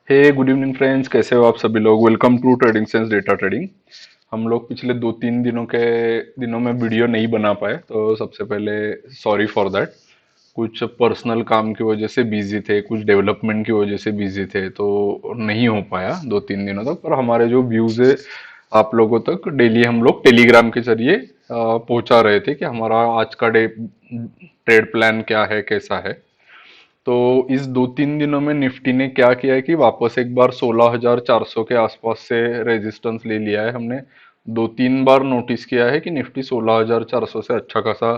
हे good evening friends, कैसे हो आप सभी लोग। Welcome to trading sense data trading. हम लोग पिछले 2-3 दिनों में वीडियो नहीं बना पाए, तो सबसे पहले सॉरी फॉर दैट। कुछ पर्सनल काम की वजह से बिजी थे, कुछ डेवलपमेंट की वजह से बिजी थे, तो नहीं हो पाया 2-3 दिनों तक। पर हमारे जो व्यूज है आप लोगों तक डेली हम लोग टेलीग्राम के जरिए पहुंचा रहे थे कि हमारा आज का डे ट्रेड प्लान क्या है, कैसा है। तो इस 2-3 दिनों में निफ्टी ने क्या किया है कि वापस एक बार 16,400 के आसपास से रेजिस्टेंस ले लिया है। हमने 2-3 बार नोटिस किया है कि निफ्टी 16,400 से अच्छा खासा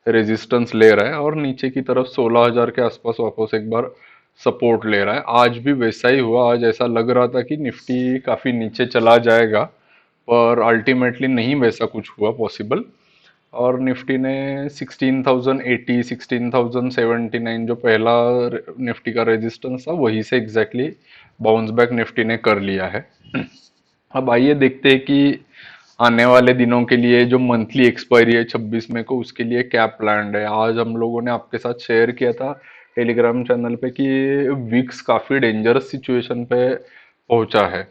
रेजिस्टेंस ले रहा है और नीचे की तरफ 16,000 के आसपास वापस एक बार सपोर्ट ले रहा है। आज भी वैसा ही हुआ। आज ऐसा लग रहा था कि निफ्टी काफी नीचे चला जाएगा, पर अल्टीमेटली नहीं वैसा कुछ हुआ पॉसिबल। और निफ्टी ने 16,080 16,079 जो पहला निफ्टी का रेजिस्टेंस था वहीं से एग्जैक्टली बाउंस बैक निफ्टी ने कर लिया है। अब आइए देखते हैं कि आने वाले दिनों के लिए जो मंथली एक्सपायरी है 26 मई को, उसके लिए क्या प्लान है। आज हम लोगों ने आपके साथ शेयर किया था टेलीग्राम चैनल पे कि विक्स काफी डेंजरस सिचुएशन पे पहुंचा है।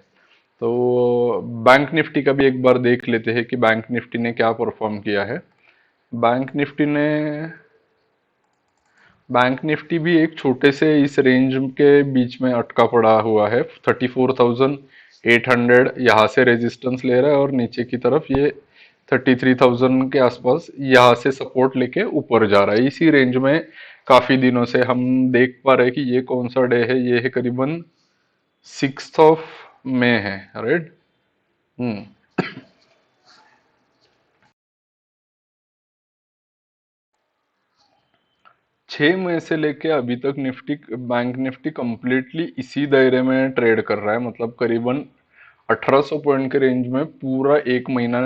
तो बैंक निफ्टी का भी एक बार देख लेते हैं कि बैंक निफ्टी ने क्या परफॉर्म किया है। बैंक निफ्टी ने बैंक निफ्टी भी एक छोटे से इस रेंज के बीच में अटका पड़ा हुआ है। 34,800 यहाँ से रेजिस्टेंस ले रहा है और नीचे की तरफ ये 33,000 के आसपास यहाँ से सपोर्ट लेके ऊपर जा रहा है। इसी रेंज में काफी दिनों से हम देख पा रहे हैं कि ये कौन सा डे है। ये है करीबन 6 मई है, राइट। हम्म 6 मई से लेके अभी तक निफ्टी बैंक निफ्टी कंप्लीटली इसी दायरे में ट्रेड कर रहा है। मतलब करीबन 1800 पॉइंट के रेंज में पूरा एक महीना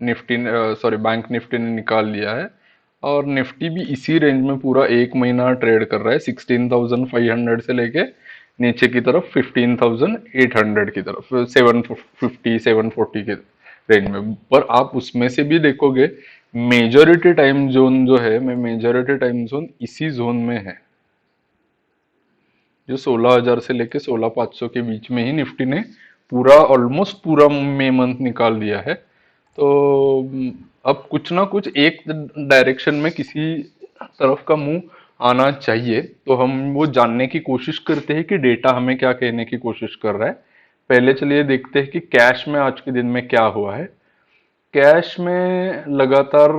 निफ्टी सॉरी बैंक निफ्टी ने निकाल लिया है। और निफ्टी भी इसी रेंज में पूरा एक महीना ट्रेड कर रहा है, 16,500 से लेके नीचे की तरफ 15,800 की तरफ, 750 740 के रेंज में। पर आप उसमें से भी देखोगे मेजोरिटी टाइम जोन जो है, मैं मेजोरिटी टाइम जोन इसी जोन में है, जो 16,000 से लेके 16,500 के बीच में ही निफ्टी ने पूरा ऑलमोस्ट पूरा मई मंथ निकाल दिया है। तो अब कुछ ना कुछ एक डायरेक्शन में किसी तरफ का मुंह आना चाहिए। तो हम वो जानने की कोशिश करते हैं कि डेटा हमें क्या कहने की कोशिश कर रहा है। पहले चलिए देखते हैं कि कैश में आज के दिन में क्या हुआ है। कैश में लगातार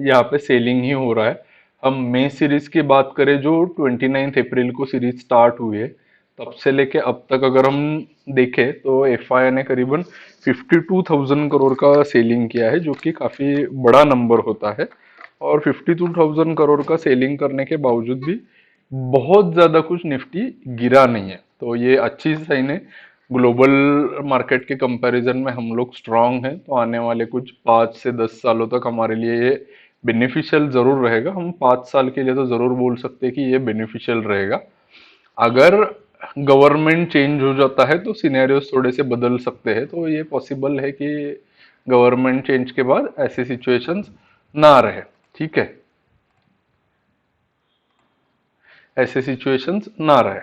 यहाँ पे सेलिंग ही हो रहा है। हम मई सीरीज की बात करें जो 29 अप्रैल को सीरीज स्टार्ट हुई है, तब से लेके अब तक अगर हम देखें तो एफआई ने करीबन 52,000 करोड़ का सेलिंग किया है, जो कि काफी बड़ा नंबर होता है। और 52,000 करोड़ का सेलिंग करने के बावजूद भी बहुत ज्यादा कुछ निफ्टी गिरा नहीं है, तो ये अच्छी साइन है। ग्लोबल मार्केट के कंपैरिजन में हम लोग स्ट्रांग हैं, तो आने वाले कुछ 5 से 10 सालों तक हमारे लिए ये बेनिफिशियल जरूर रहेगा। हम 5 साल के लिए तो जरूर बोल सकते हैं कि ये बेनिफिशियल रहेगा। अगर गवर्नमेंट चेंज हो जाता है तो सिनेरियोस थोड़े से बदल सकते हैं, तो ये पॉसिबल है कि गवर्नमेंट चेंज के बाद ऐसी सिचुएशंस ना रहे। ठीक है, ऐसे सिचुएशंस ना रहे।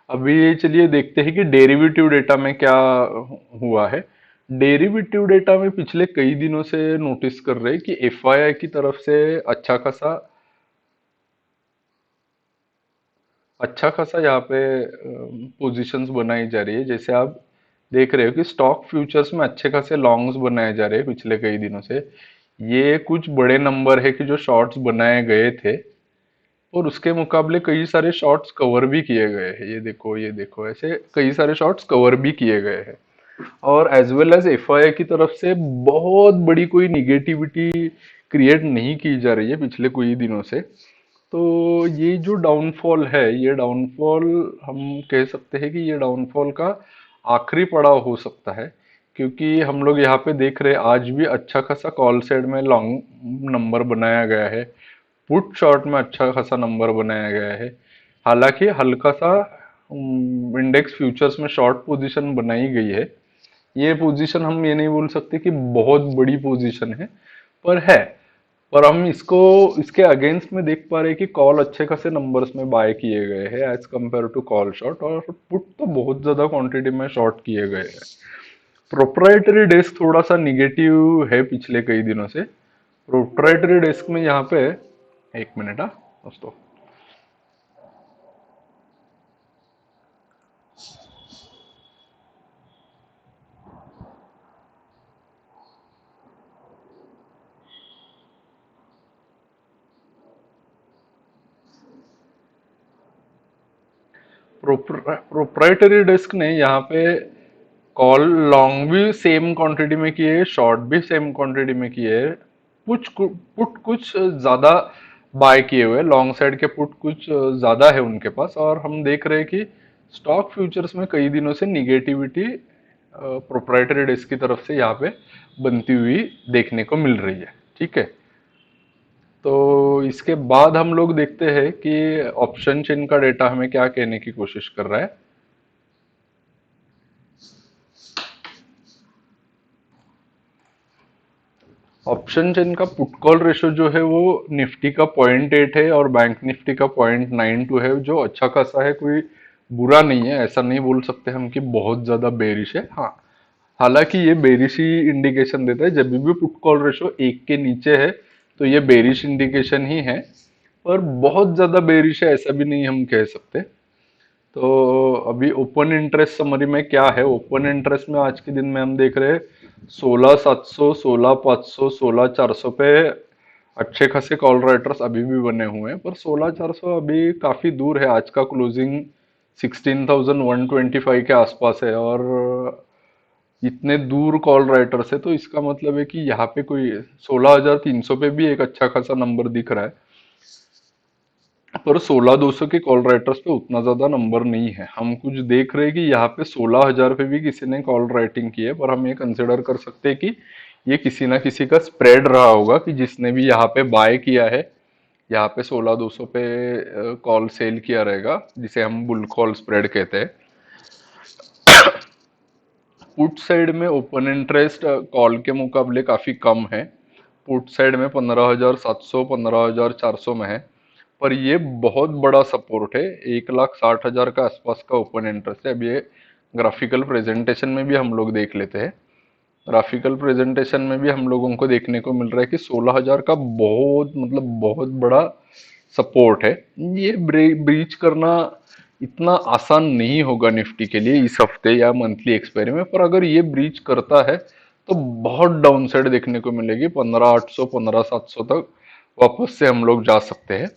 अभी चलिए देखते हैं कि डेरिवेटिव डेटा में क्या हुआ है। डेरिवेटिव डेटा में पिछले कई दिनों से नोटिस कर रहे हैं कि एफआईआई की तरफ से अच्छा खासा यहाँ पे पोजीशंस बनाई जा रही है। जैसे आप देख रहे हो कि स्टॉक फ्यूचर्स में अच्छे खासे लॉन्ग्स बनाए जा रहे हैं पिछले कई दिनों से। ये कुछ बड़े नंबर है कि जो शॉर्ट्स बनाए गए थे, और उसके मुकाबले कई सारे शॉट्स कवर भी किए गए हैं। ये देखो ऐसे कई सारे शॉट्स कवर भी किए गए हैं। और एज वेल एज एफआईआई की तरफ से बहुत बड़ी कोई निगेटिविटी क्रिएट नहीं की जा रही है पिछले कोई दिनों से। तो ये जो डाउनफॉल है, ये डाउनफॉल हम कह सकते हैं कि ये डाउनफॉल का आखिरी पड़ाव हो सकता है। क्योंकि हम लोग यहाँ पे देख रहे हैं आज भी अच्छा खासा कॉल साइड में लॉन्ग नंबर बनाया गया है, पुट शॉर्ट में अच्छा खासा नंबर बनाया गया है। हालांकि हल्का सा इंडेक्स फ्यूचर्स में शॉर्ट पोजीशन बनाई गई है। ये पोजीशन हम ये नहीं बोल सकते कि बहुत बड़ी पोजीशन है, पर है। पर हम इसको इसके अगेंस्ट में देख पा रहे हैं कि कॉल अच्छे खासे नंबर्स में बाय किए गए हैं as compared to call short, और पुट तो बहुत ज्यादा क्वांटिटी में शॉर्ट किए गए हैं। प्रोप्राइटरी डेस्क थोड़ा सा निगेटिव है पिछले कई दिनों से। प्रोप्राइटरी डेस्क में यहाँ पे, एक मिनट हाँ दोस्तों, प्रोप्राइटरी डेस्क ने यहाँ पे कॉल लॉन्ग भी सेम क्वांटिटी में किए, शॉर्ट भी सेम क्वांटिटी में किए। पुट कुछ ज्यादा बाय किए हुए, लॉन्ग साइड के पुट कुछ ज्यादा है उनके पास, और हम देख रहे हैं कि स्टॉक फ्यूचर्स में कई दिनों से निगेटिविटी प्रोप्राइटरी डेस्क की तरफ से यहाँ पे बनती हुई देखने को मिल रही है। ठीक है, तो इसके बाद हम लोग देखते हैं कि ऑप्शन चेन का डेटा हमें क्या कहने की कोशिश कर रहा है। ऑप्शन चेन का पुट कॉल रेशो जो है वो निफ्टी का 0.8 है और बैंक निफ्टी का 0.92 है, जो अच्छा खासा है, कोई बुरा नहीं है। ऐसा नहीं बोल सकते हम कि बहुत ज्यादा बेरिश है। हाँ, हालांकि ये बेरिश ही इंडिकेशन देता है, जब भी पुट कॉल रेशो एक के नीचे है तो ये बेरिश इंडिकेशन ही है। पर बहुत ज्यादा बेरिश है ऐसा भी नहीं हम कह सकते। तो अभी ओपन इंटरेस्ट समरी में क्या है, ओपन इंटरेस्ट में आज के दिन में हम देख रहे हैं 16,700, 16,500, 16,400 पे अच्छे खासे कॉल राइटर्स अभी भी बने हुए हैं। पर 16,400 अभी काफी दूर है, आज का क्लोजिंग 16,125 के आसपास है, और इतने दूर कॉल राइटर्स है तो इसका मतलब है कि यहाँ पे कोई 16,300 पे भी एक अच्छा खासा नंबर दिख रहा है। पर 16,200 के कॉल राइटर्स पे उतना ज्यादा नंबर नहीं है। हम कुछ देख रहे हैं कि यहाँ पे 16,000 पे भी किसी ने कॉल राइटिंग की है, पर हम ये कंसिडर कर सकते हैं कि ये किसी ना किसी का स्प्रेड रहा होगा कि जिसने भी यहाँ पे बाय किया है, यहाँ पे 16,200 पे कॉल सेल किया रहेगा, जिसे हम बुल कॉल स्प्रेड कहते हैं। पुट साइड में ओपन इंटरेस्ट कॉल के मुकाबले काफी कम है। पुट साइड में 15,700, 15,400 में है। पर ये बहुत बड़ा सपोर्ट है, 1,60,000 का आसपास का ओपन इंटरेस्ट है। अब ये ग्राफिकल प्रेजेंटेशन में भी हम लोग देख लेते हैं। ग्राफिकल प्रेजेंटेशन में भी हम लोगों को देखने को मिल रहा है कि 16,000 का बहुत मतलब बहुत बड़ा सपोर्ट है। ये ब्रीच करना इतना आसान नहीं होगा निफ्टी के लिए इस हफ्ते या मंथली एक्सपायरी में, पर अगर ये ब्रीच करता है तो बहुत डाउन साइड देखने को मिलेगी, 15,800, 15,700 तक वापस से हम लोग जा सकते हैं।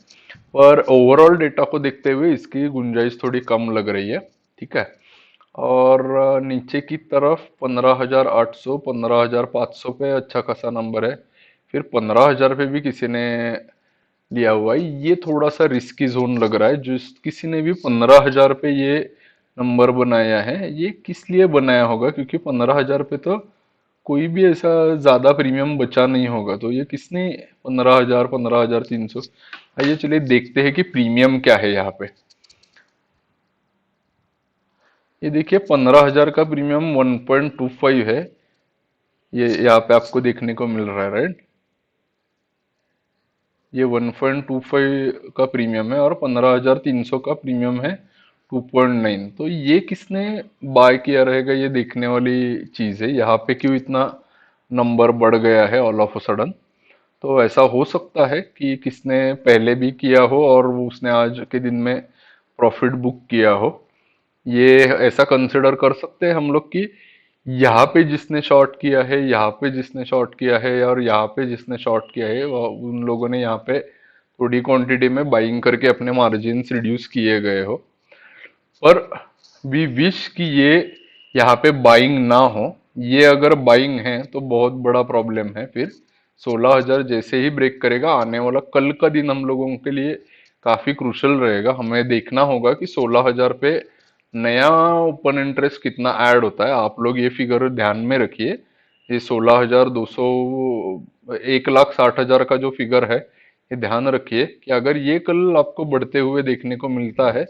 पर ओवरऑल डेटा को देखते हुए इसकी गुंजाइश थोड़ी कम लग रही है। ठीक है, और नीचे की तरफ 15,800, 15,500 पे अच्छा खासा नंबर है। फिर 15,000 पे भी किसी ने लिया हुआ है, ये थोड़ा सा रिस्की जोन लग रहा है। जिस किसी ने भी 15,000 पे ये नंबर बनाया है, ये किस लिए बनाया होगा, क्योंकि 15,000 पे तो कोई भी ऐसा ज्यादा प्रीमियम बचा नहीं होगा। तो ये किसने 15,000, 15,300, आइए चलिए देखते हैं कि प्रीमियम क्या है यहाँ पे। ये देखिए 15,000 का प्रीमियम 1.25 है, ये यहाँ पे आपको देखने को मिल रहा है, राइट। ये 1.25 का प्रीमियम है और 15,300 का प्रीमियम है 2.9। तो ये किसने बाय किया रहेगा, ये देखने वाली चीज है। यहाँ पे क्यों इतना नंबर बढ़ गया है ऑल ऑफ अ सडन। तो ऐसा हो सकता है कि किसने पहले भी किया हो और वो उसने आज के दिन में प्रॉफिट बुक किया हो। ये ऐसा कंसिडर कर सकते हैं हम लोग कि यहाँ पे जिसने शॉर्ट किया है, यहाँ पे जिसने शॉर्ट किया है और यहाँ पे जिसने शॉर्ट किया है, उन लोगों ने यहाँ पे थोड़ी क्वांटिटी में बाइंग करके अपने मार्जिन रिड्यूस किए गए हो। पर वी विश कि ये यहाँ पे बाइंग ना हो। ये अगर बाइंग है तो बहुत बड़ा प्रॉब्लम है। फिर 16,000 जैसे ही ब्रेक करेगा, आने वाला कल का दिन हम लोगों के लिए काफी क्रूशल रहेगा। हमें देखना होगा कि 16,000 पे नया ओपन इंटरेस्ट कितना ऐड होता है। आप लोग ये फिगर ध्यान में रखिए, ये 16,200, 1,60,000 का जो फिगर है, ये ध्यान रखिए कि अगर ये कल आपको बढ़ते हुए देखने को मिलता है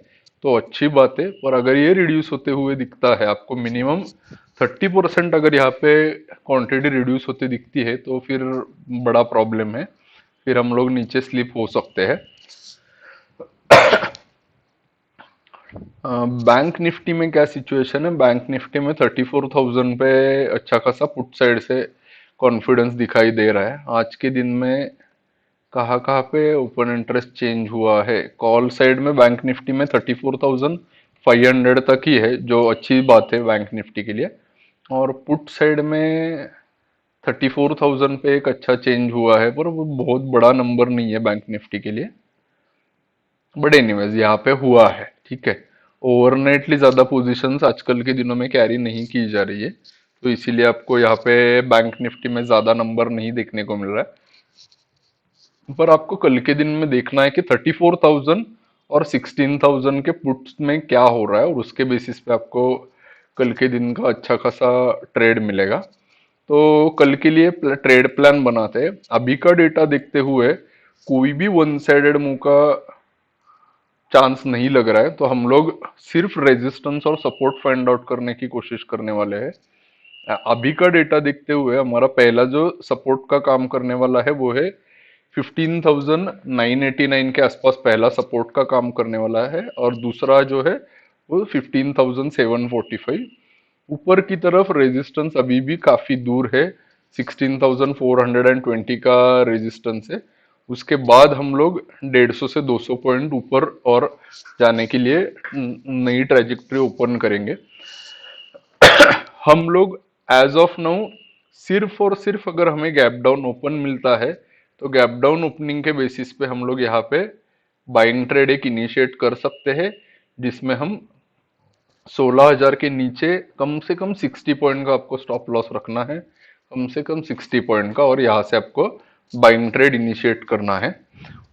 तो अच्छी बात है। पर अगर ये रिड्यूस होते हुए दिखता है आपको, मिनिमम 30% अगर यहाँ पे क्वांटिटी रिड्यूस होती दिखती है, तो फिर बड़ा प्रॉब्लम है। फिर हम लोग नीचे स्लिप हो सकते हैं। बैंक निफ्टी में क्या सिचुएशन है, बैंक निफ्टी में 34,000 पे अच्छा खासा पुट साइड से कॉन्फिडेंस दिखाई दे रहा है। आज के दिन में कहाँ कहाँ पे ओपन इंटरेस्ट चेंज हुआ है, कॉल साइड में बैंक निफ्टी में 34,500 तक ही है, जो अच्छी बात है बैंक निफ्टी के लिए। और पुट साइड में 34,000 पे एक अच्छा चेंज हुआ है, पर वो बहुत बड़ा नंबर नहीं है बैंक निफ्टी के लिए। बट एनीवेज यहाँ पे हुआ है, ठीक है। ओवरनाइटली ज्यादा पोजीशंस आजकल के दिनों में कैरी नहीं की जा रही है, तो इसीलिए आपको यहाँ पे बैंक निफ्टी में ज्यादा नंबर नहीं देखने को मिल रहा है। पर आपको कल के दिन में देखना है कि 34,000 और 16,000 के पुट्स में क्या हो रहा है, और उसके बेसिस पे आपको कल के दिन का अच्छा खासा ट्रेड मिलेगा। तो कल के लिए ट्रेड प्लान बनाते हैं। अभी का डेटा देखते हुए कोई भी वन साइडेड मूव का चांस नहीं लग रहा है, तो हम लोग सिर्फ रेजिस्टेंस और सपोर्ट फाइंड आउट करने की कोशिश करने वाले हैं। अभी का डेटा देखते हुए हमारा पहला जो सपोर्ट का काम करने वाला है वो है 15,989 के आसपास पहला सपोर्ट का काम करने वाला है, और दूसरा जो है वो 15,745। ऊपर की तरफ रेजिस्टेंस अभी भी काफी दूर है, 16,420 का रेजिस्टेंस है। उसके बाद हम लोग 150 से 200 पॉइंट ऊपर और जाने के लिए नई ट्रेजेक्टरी ओपन करेंगे। हम लोग एज ऑफ नाउ सिर्फ और सिर्फ अगर हमें गैप डाउन ओपन मिलता है, तो गैप डाउन ओपनिंग के बेसिस पे हम लोग यहाँ पे बाइंग ट्रेड एक इनिशिएट कर सकते हैं, जिसमें हम 16,000 के नीचे कम से कम 60 पॉइंट का आपको स्टॉप लॉस रखना है, कम से कम 60 पॉइंट का, और यहाँ से आपको बाइंग ट्रेड इनिशिएट करना है।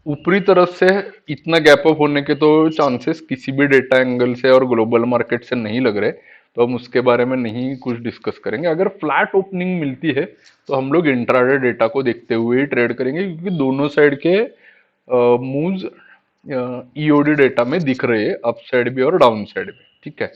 ऊपरी तरफ से इतना गैप अप होने के तो चांसेस किसी भी डेटा एंगल से और ग्लोबल मार्केट से नहीं लग रहे, तो हम उसके बारे में नहीं कुछ डिस्कस करेंगे। अगर फ्लैट ओपनिंग मिलती है तो हम लोग इंट्राडे डेटा को देखते हुए ही ट्रेड करेंगे, क्योंकि दोनों साइड के मूव्स ईओडी डेटा में दिख रहे हैं, अप साइड भी और डाउन साइड भी, ठीक है।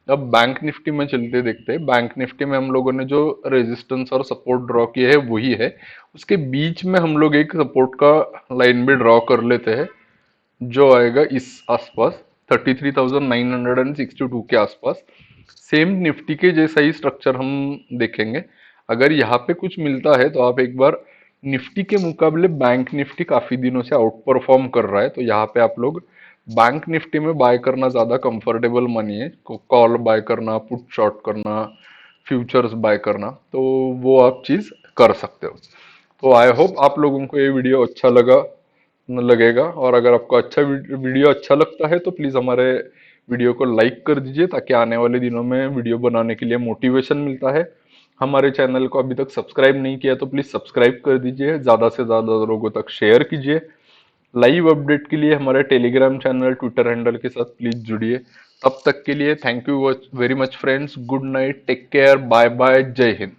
अब बैंक निफ्टी में चलते देखते हैं। बैंक निफ्टी में हम लोगों ने जो रेजिस्टेंस और सपोर्ट ड्रॉ किया है वही है, उसके बीच में हम लोग एक सपोर्ट का लाइन भी ड्रॉ कर लेते हैं, जो आएगा इस आसपास 33,962 के आसपास। सेम निफ्टी के जैसा ही स्ट्रक्चर हम देखेंगे। अगर यहाँ पे कुछ मिलता है तो आप एक बार, निफ्टी के मुकाबले बैंक निफ्टी काफी दिनों से आउट परफॉर्म कर रहा है, तो यहाँ पे आप लोग बैंक निफ्टी में बाय करना ज्यादा कंफर्टेबल मानिए। कॉल बाय करना, पुट शॉर्ट करना, फ्यूचर्स बाय करना, तो वो आप चीज कर सकते हो। तो आई होप आप लोगों को ये वीडियो अच्छा लगेगा, और अगर आपको वीडियो अच्छा लगता है तो प्लीज हमारे वीडियो को लाइक कर दीजिए, ताकि आने वाले दिनों में वीडियो बनाने के लिए मोटिवेशन मिलता है। हमारे चैनल को अभी तक सब्सक्राइब नहीं किया तो प्लीज सब्सक्राइब कर दीजिए, ज्यादा से ज्यादा लोगों तक शेयर कीजिए। लाइव अपडेट के लिए हमारे टेलीग्राम चैनल, ट्विटर हैंडल के साथ प्लीज जुड़िए। तब तक के लिए thank you very much friends, good night, take care, bye bye, जय हिंद।